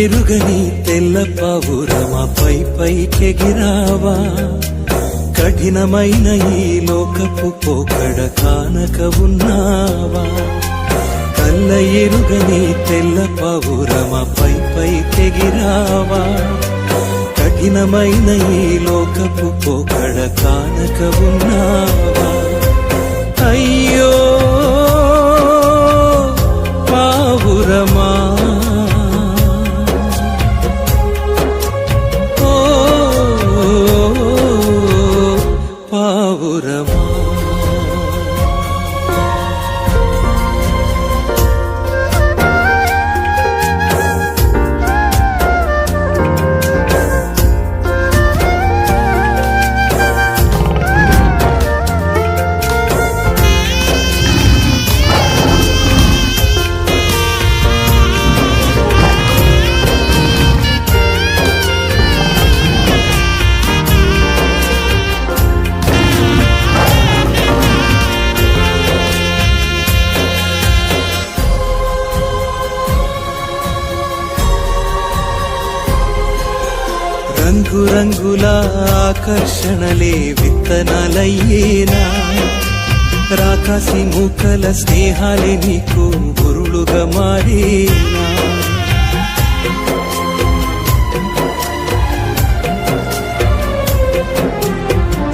ఎరుగని తెల్ల పావురమా పైకెగిరావా, కఠినమైన ఈ లోకపు పోకడ కానక ఉన్నావా. కళ్ళ ఎరుగని తెల్ల పావురమా పైకెగిరావా, కఠినమైన ఈ లోకపు పోకడ కానక ఉన్నావా. అయ్యో పావురమా, పావురమా. రంగురంగుల ఆకర్షణలే విత్తనాలయ్యేనా, రాకాసి మూకల స్నేహాలే నీకు గురులుగా మారేనా.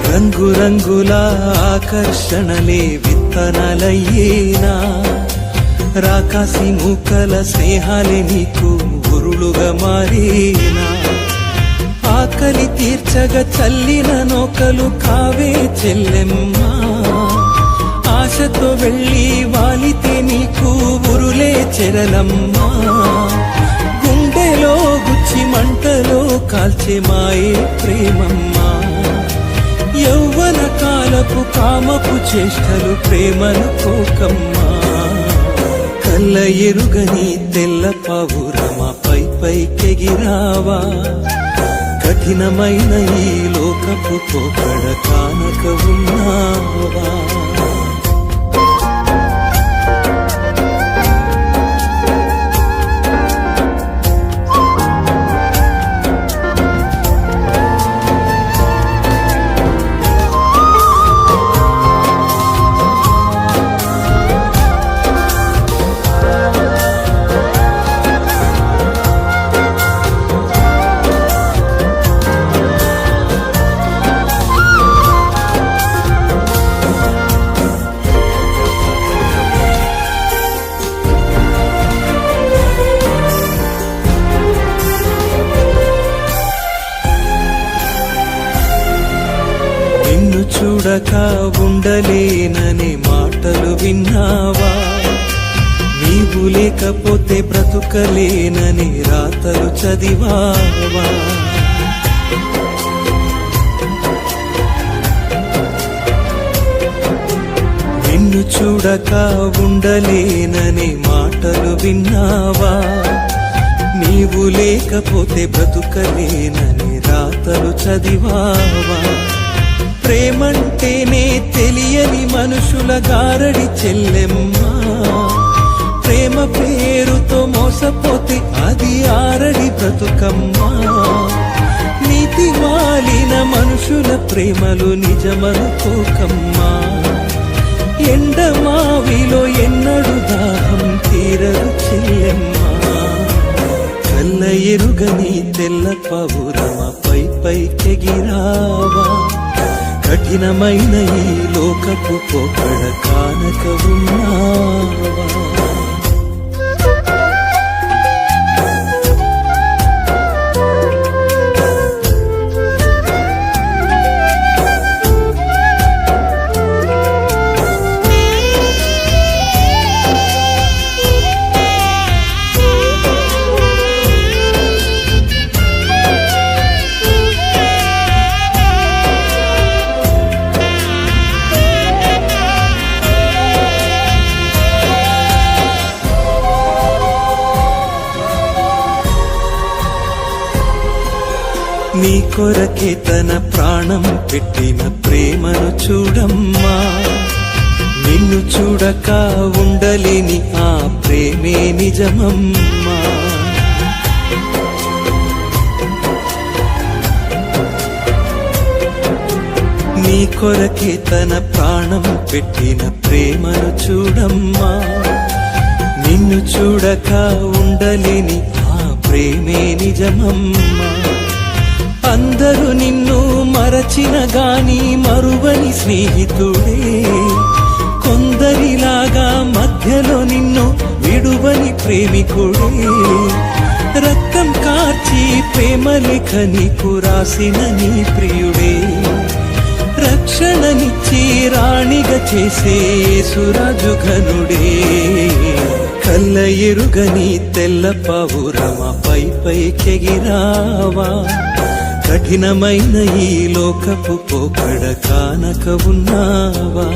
రంగురంగుల ఆకర్షణలే విత్తనాలయ్యేనా, రాకాసి మూకల స్నేహాలే నీకు గురులుగా మారేనా. ఆకలి తీర్చగా చల్లిన నోకలు కావే చెల్లెమ్మా, ఆశతో వెళ్ళి వాలితే నీకు ఉరులే చెరలమ్మా. గుండెలో గుచ్చి మంటలో కాల్చే మాయే ప్రేమమ్మా, యౌవన కాలపు కామపు చేష్టలు ప్రేమను కోకమ్మా. కళ్ళ ఎరుగని తెల్ల పావురమా పైకెగిరావా, కఠినమైన ఈ లోకపు పోకడ కానక ఉన్నావా. నిన్ను చూడక ఉండలేననే మాటలు విన్నావా, నీవు లేకపోతే బ్రతుకలేనని రాతలు చదివావా. నిన్ను చూడక ఉండలేననే మాటలు విన్నావా, నీవు లేకపోతే బ్రతుకలేనని రాతలు చదివావా. ప్రేమంటేనే తెలియని మనుషుల గారడి చెల్లెమ్మా, ప్రేమ పేరుతో మోసపోతే అది ఆరడి బ్రతుకమ్మా. నీతి మాలిన మనుషుల ప్రేమలు నిజమనుకోకమ్మా, ఎండమావిలో ఎన్నడు దాహం తీరదు చెల్లెమ్మా. కళ్ళ ఎరుగని తెల్ల పావురమా పైకెగిరావా, కఠినమైన ఈ లోకపు పోకడ కానక ఉన్నావా. నీ కొరకే తన ప్రాణం పెట్టిన ప్రేమను చూడమ్మా, నిన్ను చూడక ఉండలేని ఆ ప్రేమే నిజమమ్మా. నీ కొరకే తన ప్రాణం పెట్టిన ప్రేమను చూడమ్మా నిన్ను చూడక ఉండలేని ఆ ప్రేమే నిజమమ్మా అందరూ నిన్ను మరచిన గాని మరువని స్నేహితుడే కొందరిలాగా మధ్యలో నిన్ను విడువని ప్రేమికుడే రక్తం కార్చి ప్రేమ లేఖ నీకు రాసిన నీ ప్రియుడే రక్షణనిచ్చి రాణిగా చేసే యేసురాజు ఘనుడే కళ్ళ ఎరుగని తెల్ల పావురమ పై పైకెగిరావా కఠినమైన ఈ లోకపు పోకడ కానక ఉన్నావా